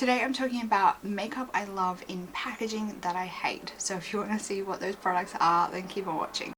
Today I'm talking about makeup I love in packaging that I hate. So if you want to see what those products are, then keep on watching.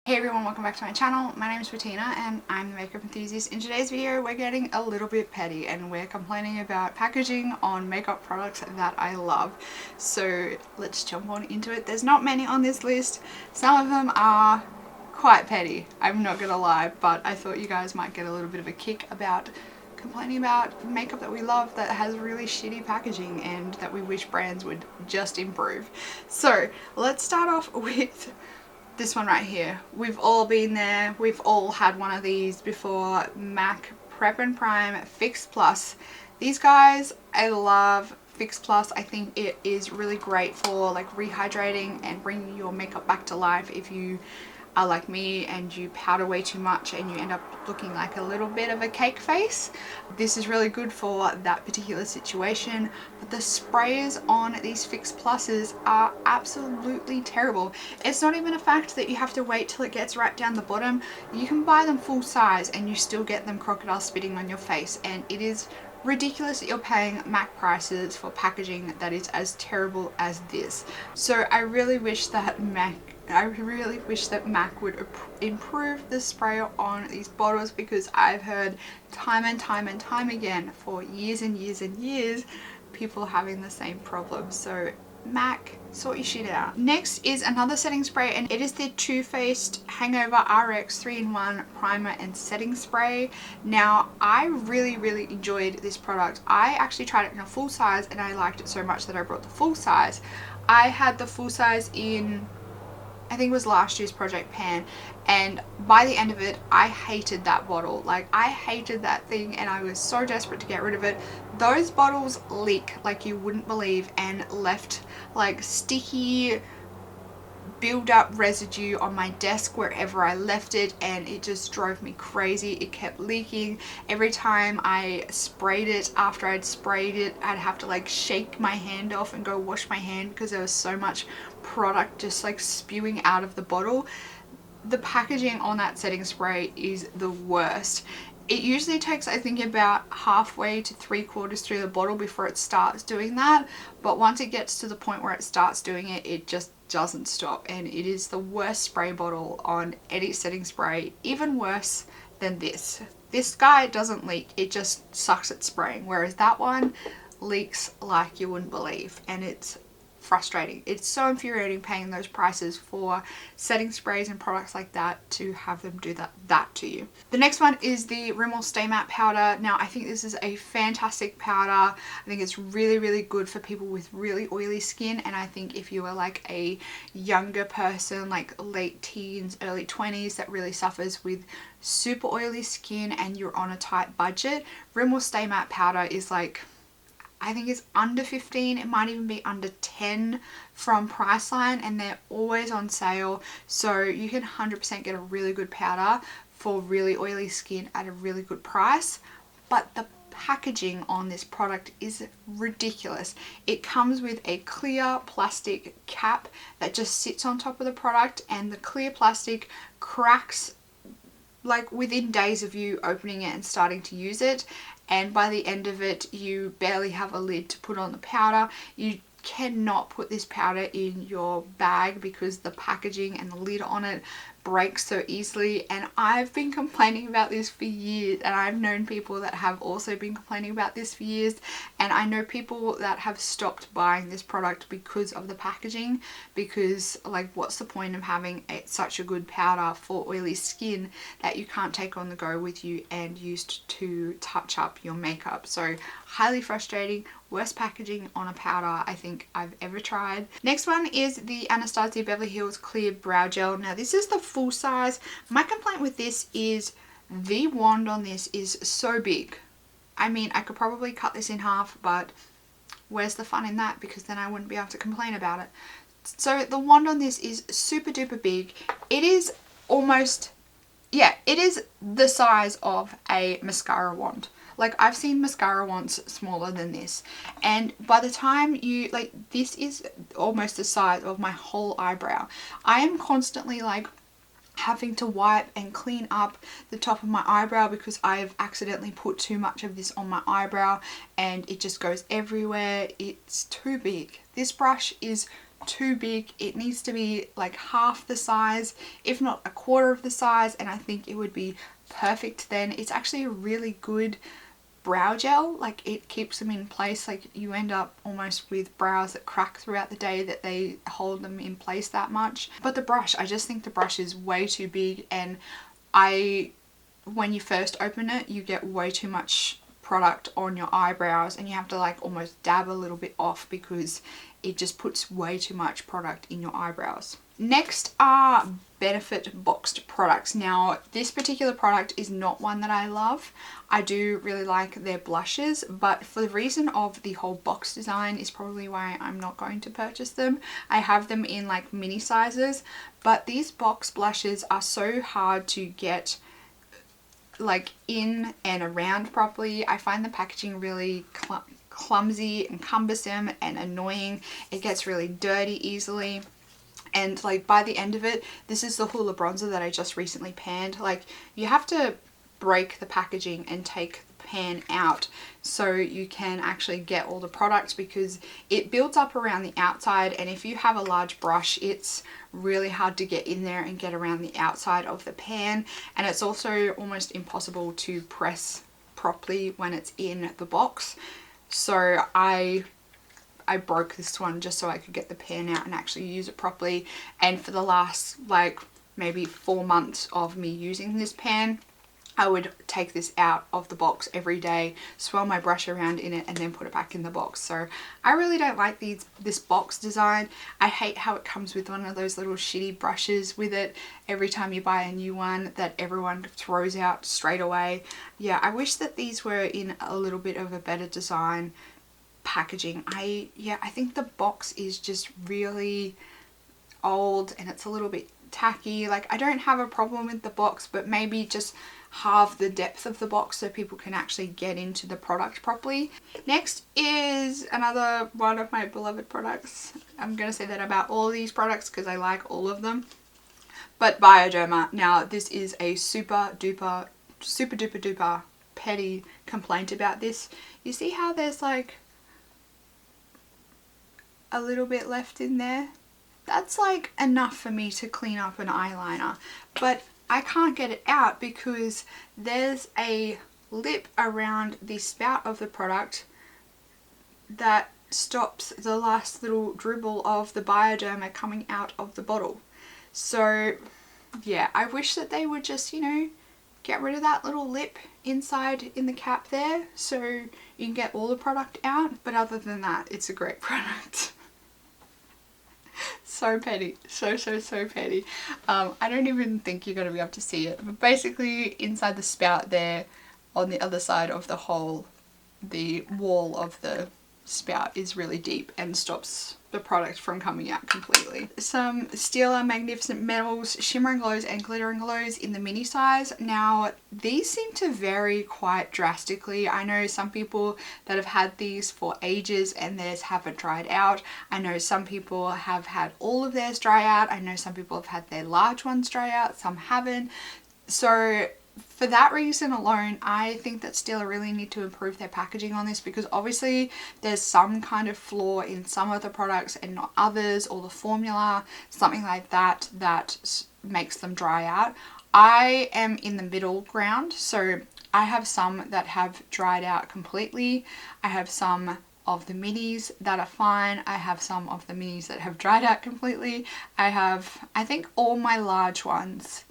Hey everyone, welcome back to my channel. My name is Bettina and I'm the makeup enthusiast. In today's video we're getting a little bit petty and we're complaining about packaging on makeup products that I love. So let's jump on into it. There's not many on this list. Some of them are quite petty, I'm not gonna lie, but I thought you guys might get a little bit of a kick about complaining about makeup that we love that has really shitty packaging and that we wish brands would just improve. So let's start off with this one right here. We've all been there, we've all had one of these before. MAC Prep and Prime Fix Plus. These guys, I love Fix Plus. I think it is really great for like rehydrating and bringing your makeup back to life if you are like me and you powder way too much and you end up looking like a little bit of a cake face. This is really good for that particular situation, but the sprays on these Fix Pluses are absolutely terrible. It's not even a fact that you have to wait till it gets right down the bottom. You can buy them full size and you still get them crocodile spitting on your face, and it is ridiculous that you're paying MAC prices for packaging that is as terrible as this. So I really wish that MAC would improve the spray on these bottles, because I've heard time and time again for years and years and years people having the same problem. So MAC, sort your shit out. Next is another setting spray, and it is the Too Faced Hangover RX 3-in-1 primer and setting spray. Now I really enjoyed this product. I actually tried it in a full size and I liked it so much that I brought the full size. I had the full size in, I think it was last year's Project Pan, and by the end of it I hated that bottle. Like, I hated that thing and I was so desperate to get rid of it. Those bottles leak like you wouldn't believe and left like sticky build up residue on my desk wherever I left it, and it just drove me crazy. It kept leaking. Every time I sprayed it, after I'd sprayed it, I'd have to like shake my hand off and go wash my hand because there was so much product just like spewing out of the bottle. The packaging on that setting spray is the worst. It usually takes, I think, about halfway to 3/4 through the bottle before it starts doing that, but once it gets to the point where it starts doing it, it just doesn't stop, and it is the worst spray bottle on any setting spray, even worse than this. This guy doesn't leak, it just sucks at spraying, whereas that one leaks like you wouldn't believe, and it's frustrating. It's so infuriating paying those prices for setting sprays and products like that to have them do that to you. The next one is the Rimmel Stay Matte powder. Now I think this is a fantastic powder. I think it's really good for people with really oily skin, and I think if you are like a younger person, like late teens, early 20s, that really suffers with super oily skin and you're on a tight budget, Rimmel Stay Matte powder is like, I think it's under 15, it might even be under 10 from Priceline, and they're always on sale, so you can 100% get a really good powder for really oily skin at a really good price. But the packaging on this product is ridiculous. It comes with a clear plastic cap that just sits on top of the product, and the clear plastic cracks like within days of you opening it and starting to use it, and by the end of it you barely have a lid to put on the powder. You cannot put this powder in your bag because the packaging and the lid on it breaks so easily, and I've been complaining about this for years, and I've known people that have also been complaining about this for years, and I know people that have stopped buying this product because of the packaging, because like, what's the point of having such a good powder for oily skin that you can't take on the go with you and used to touch up your makeup? So highly frustrating. Worst packaging on a powder I think I've ever tried. Next one is the Anastasia Beverly Hills Clear Brow Gel. Now this is the full size. My complaint with this is the wand on this is so big. I mean, I could probably cut this in half, but where's the fun in that? Because then I wouldn't be able to complain about it. So the wand on this is super duper big. It is almost, yeah, it is the size of a mascara wand. Like, I've seen mascara wands smaller than this, and by the time you, like, this is almost the size of my whole eyebrow. I am constantly like having to wipe and clean up the top of my eyebrow because I've accidentally put too much of this on my eyebrow and it just goes everywhere. It's too big. This brush is too big. It needs to be like half the size, if not a quarter of the size, and I think it would be perfect then. It's actually a really good brow gel, like it keeps them in place. Like you end up almost with brows that crack throughout the day that they hold them in place that much. But the brush, I just think the brush is way too big, and when you first open it you get way too much product on your eyebrows and you have to like almost dab a little bit off because it just puts way too much product in your eyebrows. Next are Benefit boxed products. Now this particular product is not one that I love. I do really like their blushes, but for the reason of the whole box design is probably why I'm not going to purchase them. I have them in like mini sizes, but these box blushes are so hard to get like in and around properly. I find the packaging really clumsy and cumbersome and annoying. It gets really dirty easily. And like by the end of it, this is the Hoola bronzer that I just recently panned. Like you have to break the packaging and take the pan out so you can actually get all the products because it builds up around the outside, and if you have a large brush it's really hard to get in there and get around the outside of the pan, and it's also almost impossible to press properly when it's in the box. So I broke this one just so I could get the pan out and actually use it properly. And for the last like maybe 4 months of me using this pan, I would take this out of the box every day, swirl my brush around in it and then put it back in the box. So I really don't like this box design. I hate how it comes with one of those little shitty brushes with it every time you buy a new one that everyone throws out straight away. Yeah, I wish that these were in a little bit of a better design packaging. I think the box is just really old and it's a little bit tacky. Like I don't have a problem with the box, but maybe just halve the depth of the box so people can actually get into the product properly. Next is another one of my beloved products. I'm gonna say that about all of these products because I like all of them, but Bioderma. Now this is a super duper petty complaint about this. You see how there's like a little bit left in there? That's like enough for me to clean up an eyeliner, but I can't get it out because there's a lip around the spout of the product that stops the last little dribble of the Bioderma coming out of the bottle. So yeah, I wish that they would just, you know, get rid of that little lip inside in the cap there so you can get all the product out. But other than that, it's a great product. So petty, so petty. I don't even think you're going to be able to see it, but basically inside the spout there on the other side of the hole, the wall of the spout is really deep and stops the product from coming out completely. Some Stila Magnificent Metals Shimmer and Glows and Glitter and Glows in the mini size. Now these seem to vary quite drastically. I know some people that have had these for ages and theirs haven't dried out. I know some people have had all of theirs dry out. I know some people have had their large ones dry out, some haven't. So for that reason alone, I think that Stila really need to improve their packaging on this, because obviously there's some kind of flaw in some of the products and not others, or the formula, something like that, that makes them dry out. I am in the middle ground, so I have some that have dried out completely. I have some of the minis that are fine. I have some of the minis that have dried out completely. I think all my large ones,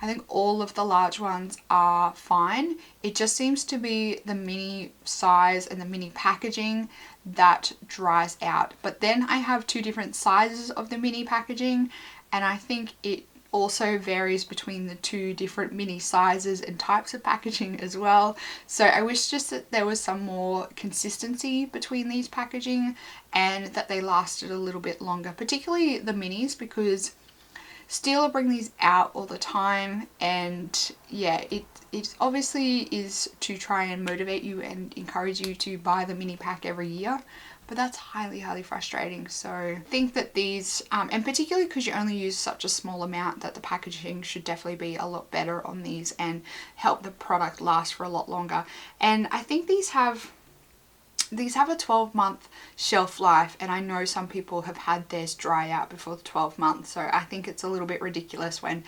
I think all of the large ones are fine. It just seems to be the mini size and the mini packaging that dries out. But then I have two different sizes of the mini packaging, and I think it also varies between the two different mini sizes and types of packaging as well. So I wish just that there was some more consistency between these packaging and that they lasted a little bit longer, particularly the minis, because Stila bring these out all the time, and yeah, it obviously is to try and motivate you and encourage you to buy the mini pack every year, but that's highly frustrating. So I think that these, and particularly because you only use such a small amount, that the packaging should definitely be a lot better on these and help the product last for a lot longer. And I think these have a 12-month shelf life, and I know some people have had theirs dry out before the 12 months, so I think it's a little bit ridiculous when,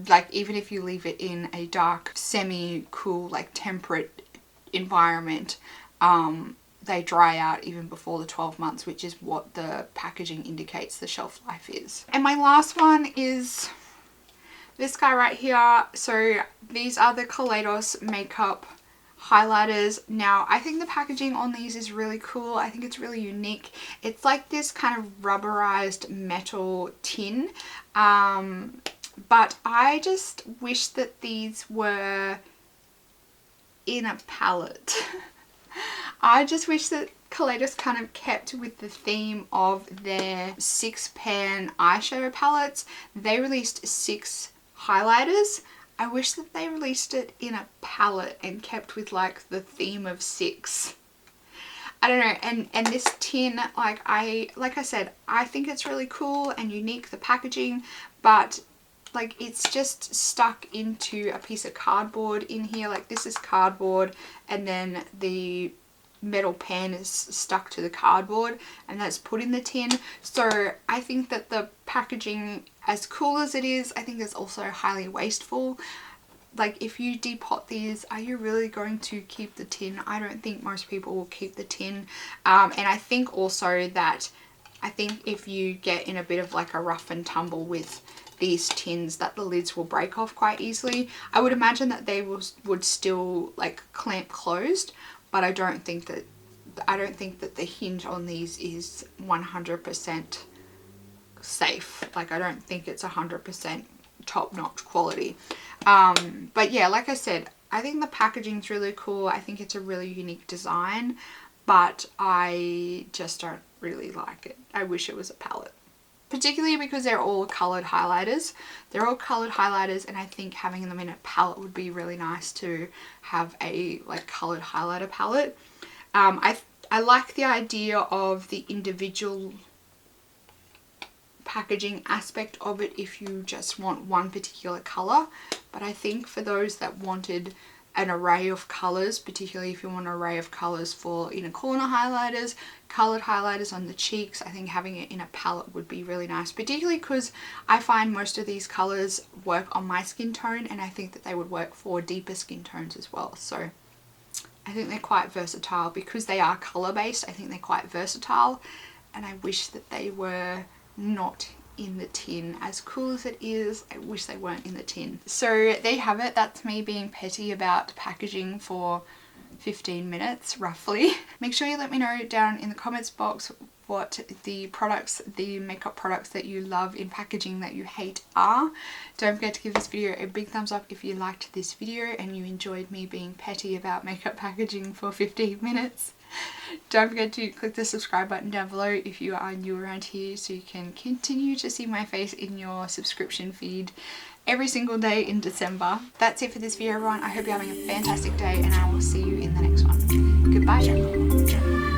like, even if you leave it in a dark, semi-cool, like temperate environment, they dry out even before the 12 months, which is what the packaging indicates the shelf life is. And my last one is this guy right here. So these are the Kaleidos makeup highlighters. Now, I think the packaging on these is really cool. I think it's really unique. It's like this kind of rubberized metal tin, but I just wish that these were in a palette. I just wish that Kaleidos kind of kept with the theme of their 6-pan eyeshadow palettes. They released 6 highlighters. I wish that they released it in a palette and kept with like the theme of 6. I don't know, and this tin, like I said, I think it's really cool and unique, the packaging, but like it's just stuck into a piece of cardboard in here. Like this is cardboard, and then the metal pan is stuck to the cardboard, and that's put in the tin. So I think that the packaging, as cool as it is, I think it's also highly wasteful. Like if you depot these, are you really going to keep the tin? I don't think most people will keep the tin. And I think also that, I think if you get in a bit of like a rough and tumble with these tins, that the lids will break off quite easily. I would imagine that they would still like clamp closed, but I don't think that the hinge on these is 100% safe. Like I don't think it's 100% top-notch quality. But yeah, like I said, I think the packaging's really cool. I think it's a really unique design, but I just don't really like it. I wish it was a palette. Particularly because they're all coloured highlighters. They're all coloured highlighters, and I think having them in a palette would be really nice to have a like coloured highlighter palette. I like the idea of the individual packaging aspect of it if you just want one particular colour, but I think for those that wanted an array of colours, particularly if you want an array of colours for inner corner highlighters, coloured highlighters on the cheeks, I think having it in a palette would be really nice, particularly because I find most of these colours work on my skin tone, and I think that they would work for deeper skin tones as well. So I think they're quite versatile. Because they are colour based, I think they're quite versatile, and I wish that they were not in the tin. As cool as it is, I wish they weren't in the tin. So there you have it. That's me being petty about packaging for 15 minutes roughly. Make sure you let me know down in the comments box what the makeup products that you love in packaging that you hate are. Don't forget to give this video a big thumbs up if you liked this video and you enjoyed me being petty about makeup packaging for 15 minutes. Don't forget to click the subscribe button down below if you are new around here, so you can continue to see my face in your subscription feed every single day in December. That's it for this video, everyone. I hope you're having a fantastic day, and I will see you in the next one. Goodbye.